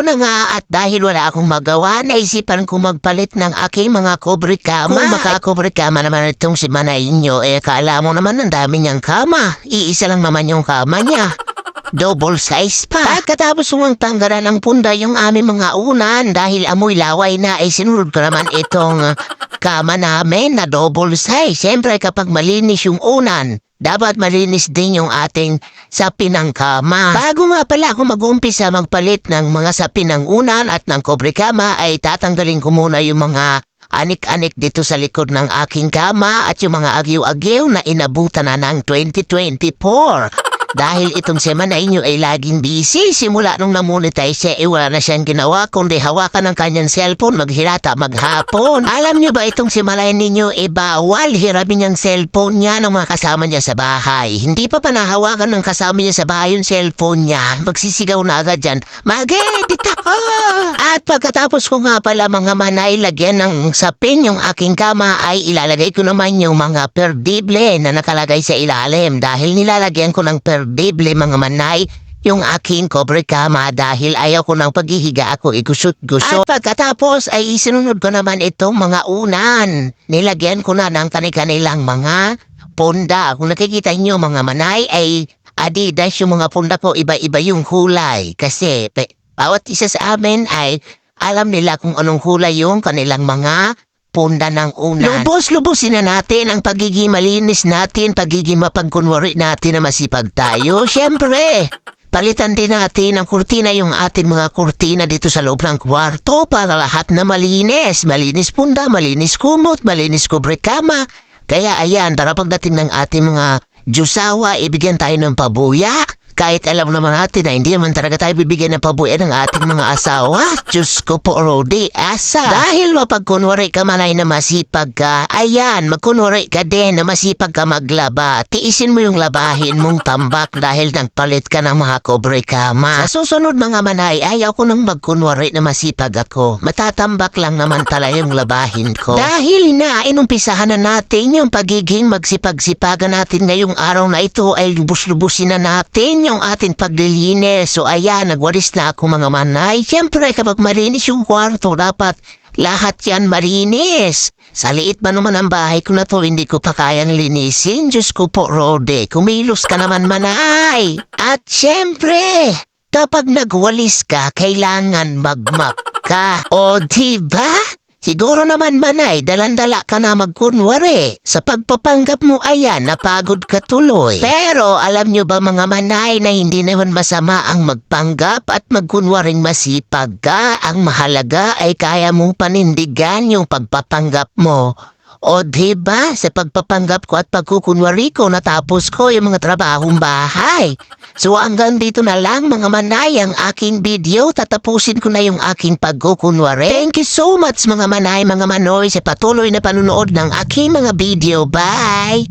Ayoko na nga at dahil wala akong magawa, naisipan ko magpalit ng aking mga kobre kama. Kung makakobre kama naman itong si Manay nyo, kala mo naman ang dami niyang kama. Iisa lang naman yung kama niya. Double size pa. Pagkatapos kong tanggalan ng punda yung aming mga unan dahil amoy laway na, sinunod ko naman itong kama namin na double size. Siyempre kapag malinis yung unan, dapat malinis din yung ating sapin ng kama. Bago nga pala ako mag-umpisa magpalit ng mga sapin ng unan at ng kobre kama, ay tatanggalin ko muna yung mga anik-anik dito sa likod ng aking kama at yung mga agyo-agyo na inabutan na ng 2024. Dahil itong si Manay nyo ay laging busy, simula nung namonetize siya, wala na siyang ginawa kundi hawakan ng kanyang cellphone maghirata maghapon. Alam nyo ba itong si Manay ninyo bawal hiramin niyang cellphone niya ng mga kasama niya sa bahay. Hindi pa panahawakan ng kasama niya sa bahay yung cellphone niya, magsisigaw na agad dyan, "Mag-edit ako!" At pagkatapos ko nga pala mga Manay lagyan ng sapin yung aking kama, ay ilalagay ko naman yung mga perdible na nakalagay sa ilalim dahil nilalagyan ko ng perdible mga Manay yung aking kobre kama dahil ayaw ko ng paghihiga ako igusot-gusot. At pagkatapos ay isinunod ko naman itong mga unan. Nilagyan ko na ng kanilang mga punda. Kung nakikita nyo mga Manay ay Adidas yung mga punda ko, iba-iba yung kulay. Kasi bawat isa sa amin ay alam nila kung anong kulay yung kanilang mga punda ng unan. Lubos-lubosin na natin ang pagiging malinis natin, pagiging mapagkunwari natin na masipag tayo. Siyempre, palitan din natin ang kurtina, yung ating mga kurtina dito sa loob ng kwarto para lahat na malinis. Malinis punda, malinis kumot, malinis kobre kama. Kaya ayan, para pagdating ng ating mga Diyosawa, ibigyan tayo ng pabuya. Kahit alam naman natin na hindi naman talaga tayo bibigyan ng pabuya ng ating mga asawa. Diyos ko po, Rodi, asa. Dahil mapagkunwari ka Manay na masipag ka, ayan, magkunwari ka din na masipag ka maglaba. Tiisin mo yung labahin mong tambak dahil nagpalit ka ng mga kobre kama. Sa susunod mga Manay, ayaw ko nang magkunwari na masipag ako. Matatambak lang naman tala yung labahin ko. Dahil na inumpisahan na natin yung pagiging magsipag-sipagan natin ngayong araw na ito, ay lubos-lubusin na natin yung ating paglilinis. So ayan, nagwalis na ako mga Manay. Siyempre kapag malinis yung kwarto, dapat lahat yan malinis. Sa liit ba naman ang bahay ko na to, hindi ko pa kayang linisin. Diyos ko po, Rode, kumilos ka naman Manay. At siyempre, kapag nagwalis ka, kailangan magmap ka. O diba? Siguro naman Manay, dalandala ka na magkunwari. Sa pagpapanggap mo ayan, napagod ka tuloy. Pero alam nyo ba mga Manay na hindi naman masama ang magpanggap at magkunwaring masipag ka. Ang mahalaga ay kaya mong panindigan yung pagpapanggap mo. O diba, sa pagpapanggap ko at pagkukunwari ko, natapos ko yung mga trabahong bahay. So hanggang dito na lang mga Manay ang aking video. Tatapusin ko na yung aking pagkukunwari. Thank you so much mga Manay, mga Manoy sa patuloy na panunood ng aking mga video. Bye!